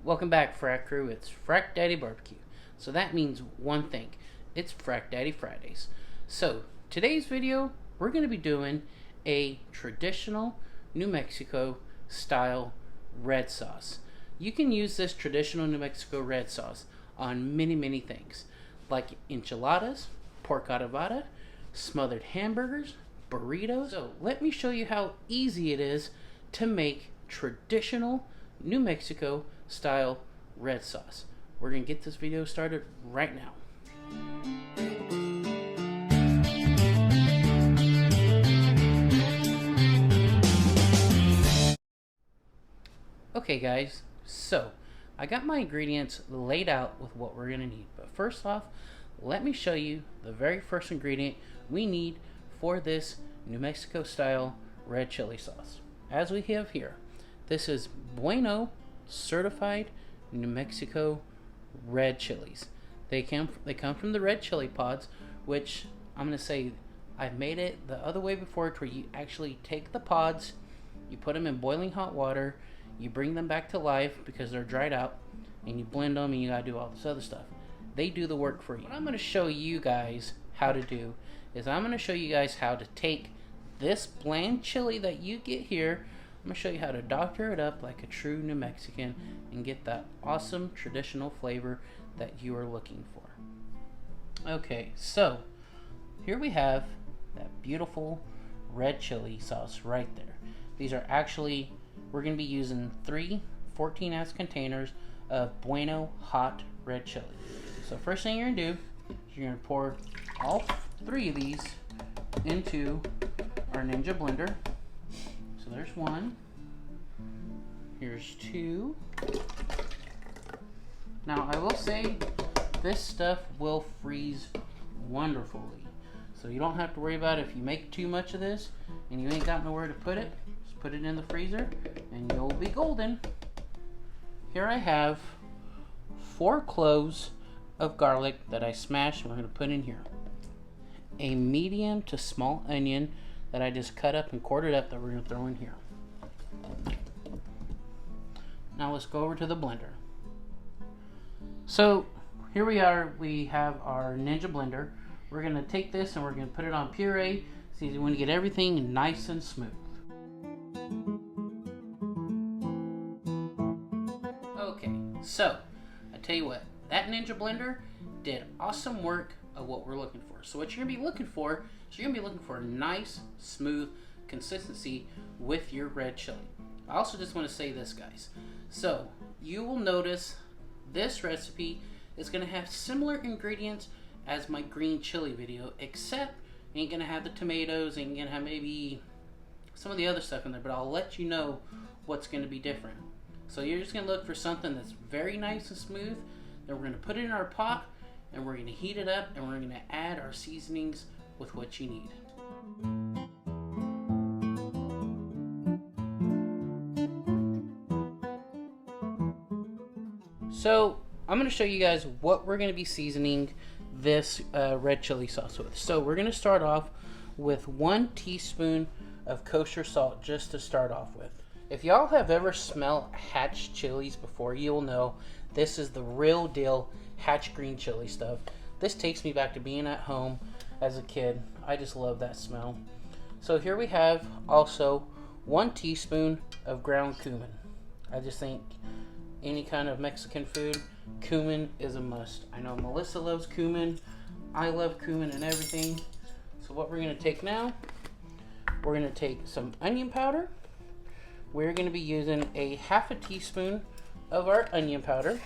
Welcome back, Frac Crew. It's Frac Daddy Barbecue. So that means one thing. It's Frac Daddy Fridays. So today's video, we're going to be doing a traditional New Mexico style red sauce. You can use this traditional New Mexico red sauce on many things, like enchiladas, pork adobada, smothered hamburgers, burritos. So let me show you how easy it is to make traditional New Mexico style red sauce. We're gonna get this video started right now. Okay guys, so I got my ingredients laid out with what we're gonna need, but first off, let me show you the very first ingredient we need for this New Mexico style red chili sauce. As we have here, this is Bueno certified New Mexico red chilies. They come from the red chili pods, which I'm gonna say I've made it the other way before, where you actually take the pods, you put them in boiling hot water, you bring them back to life because they're dried out, and you blend them, and you gotta do all this other stuff. They do the work for you. What I'm gonna show you guys how to do is I'm gonna show you guys how to take this bland chili that you get here. I'm going to show you how to doctor it up like a true New Mexican and get that awesome traditional flavor that you are looking for. Okay, so here we have that beautiful red chili sauce right there. These are actually, we're going to be using 3 14-ounce containers of Bueno hot red chili. So first thing you're going to do is you're going to pour all 3 of these into our Ninja blender. So there's 1. Here's 2. Now I will say this stuff will freeze wonderfully. So you don't have to worry about it if you make too much of this and you ain't got nowhere to put it. Just put it in the freezer and you'll be golden. Here I have 4 cloves of garlic that I smashed and we're going to put in here. A medium to small onion that I just cut up and quartered up that we're going to throw in here. Now let's go over to the blender. So here we are, we have our Ninja blender. We're going to take this and we're going to put it on puree so you want to get everything nice and smooth. Okay, so I tell you what, that Ninja blender did awesome work of what we're looking for. So what you're going to be looking for is you're going to be looking for a nice, smooth consistency with your red chili. I also just want to say this, guys. So you will notice this recipe is going to have similar ingredients as my green chili video, except you ain't going to have the tomatoes and you're going to have maybe some of the other stuff in there, but I'll let you know what's going to be different. So you're just going to look for something that's very nice and smooth. Then we're going to put it in our pot and we're going to heat it up and we're going to add our seasonings with what you need. So I'm going to show you guys what we're going to be seasoning this red chili sauce with. So we're going to start off with 1 teaspoon of kosher salt just to start off with. If y'all have ever smelled Hatch chilies before, you'll know this is the real deal Hatch green chili stuff. This takes me back to being at home as a kid. I just love that smell. So here we have also 1 teaspoon of ground cumin. I just think any kind of Mexican food, cumin is a must. I know Melissa loves cumin. I love cumin and everything. So what we're going to take now, we're going to take some onion powder. We're going to be using a 1/2 teaspoon of our onion powder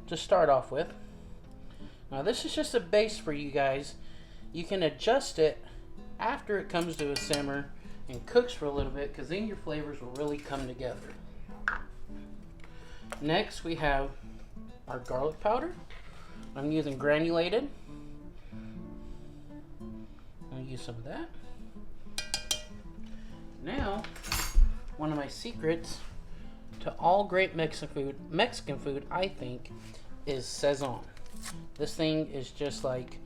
to start off with. Now this is just a base for you guys. You can adjust it after it comes to a simmer and cooks for a little bit, because then your flavors will really come together. Next we have our garlic powder. I'm using granulated. I'll use some of that. Now, one of my secrets to all great Mexican food, I think, is Sazon. This thing is just like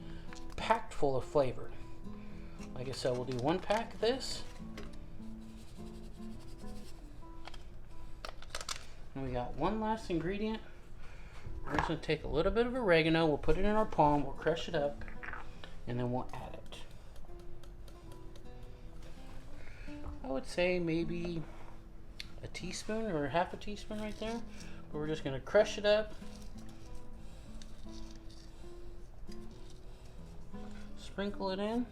packed full of flavor. Like I said, we'll do 1 pack of this. And we got one last ingredient. We're just going to take a little bit of oregano. We'll put it in our palm. We'll crush it up. And then we'll add it. I would say maybe a teaspoon or half a teaspoon right there. But we're just going to crush it up. Sprinkle it in.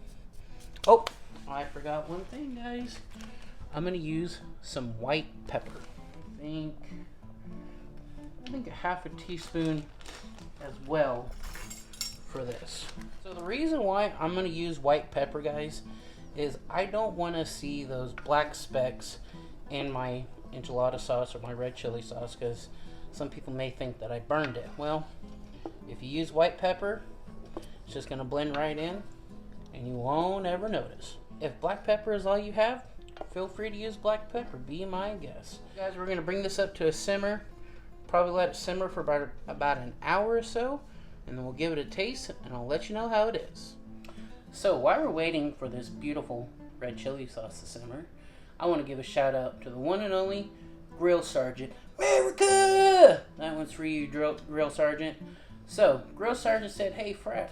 Oh, I forgot one thing, guys. I'm going to use some white pepper. I think a half a teaspoon as well for this. So the reason why I'm going to use white pepper, guys, is I don't want to see those black specks in my enchilada sauce or my red chili sauce, because some people may think that I burned it. Well, if you use white pepper, it's just going to blend right in and you won't ever notice. If black pepper is all you have, feel free to use black pepper. Be my guest. Guys, we're going to bring this up to a simmer. Probably let it simmer for about an hour or so, and then we'll give it a taste and I'll let you know how it is. So while we're waiting for this beautiful red chili sauce to simmer, I want to give a shout out to the one and only Grill Sergeant America. That one's for you, Grill Sergeant. So Grill Sergeant said, "Hey Frac,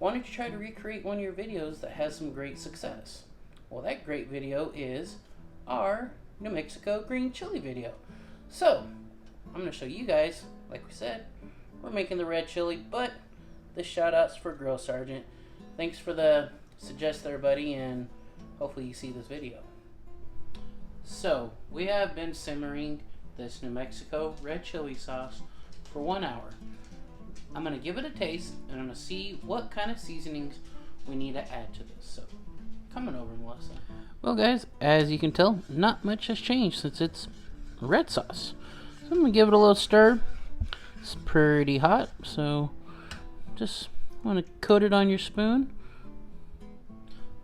why don't you try to recreate one of your videos that has some great success?" Well, that great video is our New Mexico green chili video. So I'm going to show you guys, like we said, we're making the red chili, but the shout outs for Grill Sergeant. Thanks for the suggest there, buddy, and hopefully you see this video. So we have been simmering this New Mexico red chili sauce for 1 hour. I'm going to give it a taste and I'm going to see what kind of seasonings we need to add to this. So coming over, Melissa. Well, guys, as you can tell, not much has changed since it's red sauce. So I'm going to give it a little stir. It's pretty hot, so just want to coat it on your spoon.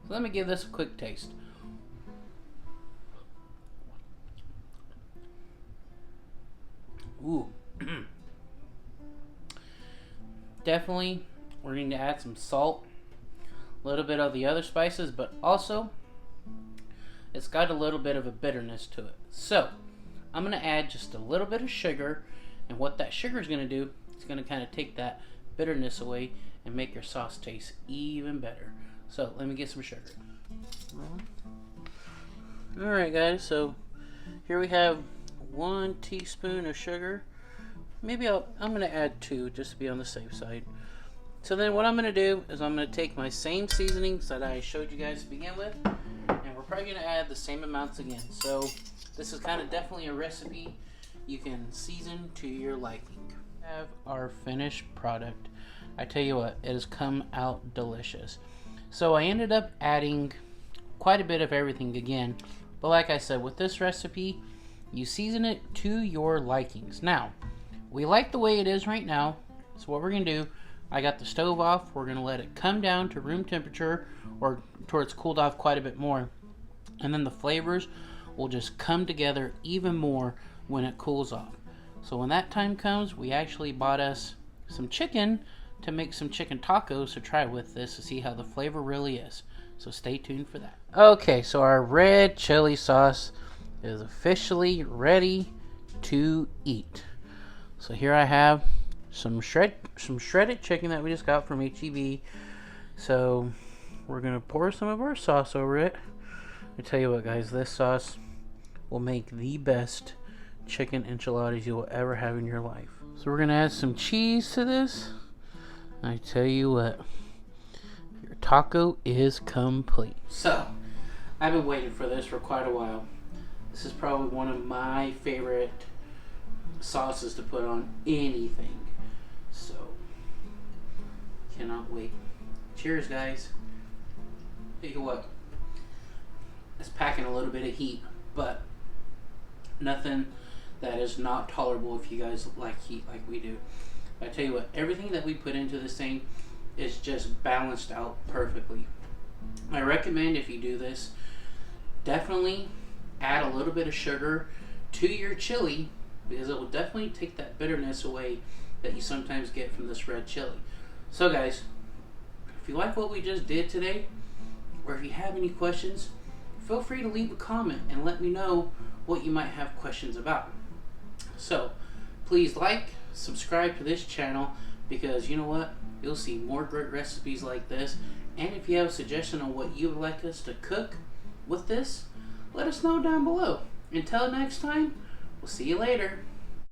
So let me give this a quick taste. Ooh. Definitely, we're going to add some salt, a little bit of the other spices, but also it's got a little bit of a bitterness to it. So I'm going to add just a little bit of sugar, and what that sugar is going to do, it's going to kind of take that bitterness away and make your sauce taste even better. So let me get some sugar. Alright guys, so here we have 1 teaspoon of sugar. Maybe I'm going to add 2 just to be on the safe side. So then what I'm going to do is I'm going to take my same seasonings that I showed you guys to begin with, and we're probably going to add the same amounts again. So this is kind of definitely a recipe you can season to your liking. We have our finished product. I tell you what, it has come out delicious. So I ended up adding quite a bit of everything again, but like I said, with this recipe, you season it to your likings. Now, we like the way it is right now, so what we're going to do, I got the stove off, we're going to let it come down to room temperature, or towards cooled off quite a bit more, and then the flavors will just come together even more when it cools off. So when that time comes, we actually bought us some chicken to make some chicken tacos to try with this to see how the flavor really is. So stay tuned for that. Okay, so our red chili sauce is officially ready to eat. So here I have some shredded chicken that we just got from HEB. So we're gonna pour some of our sauce over it. I tell you what, guys, this sauce will make the best chicken enchiladas you will ever have in your life. So we're gonna add some cheese to this. I tell you what, your taco is complete. So I've been waiting for this for quite a while. This is probably one of my favorite sauces to put on anything. So cannot wait. Cheers, guys. Tell you what, it's packing a little bit of heat, but nothing that is not tolerable if you guys like heat like we do. I tell you what, everything that we put into this thing is just balanced out perfectly. I recommend, if you do this, definitely add a little bit of sugar to your chili, because it will definitely take that bitterness away that you sometimes get from this red chili. So guys, if you like what we just did today, or if you have any questions, feel free to leave a comment and let me know what you might have questions about. So please like, subscribe to this channel, because you know what? You'll see more great recipes like this. And if you have a suggestion on what you would like us to cook with this, let us know down below. Until next time, we'll see you later.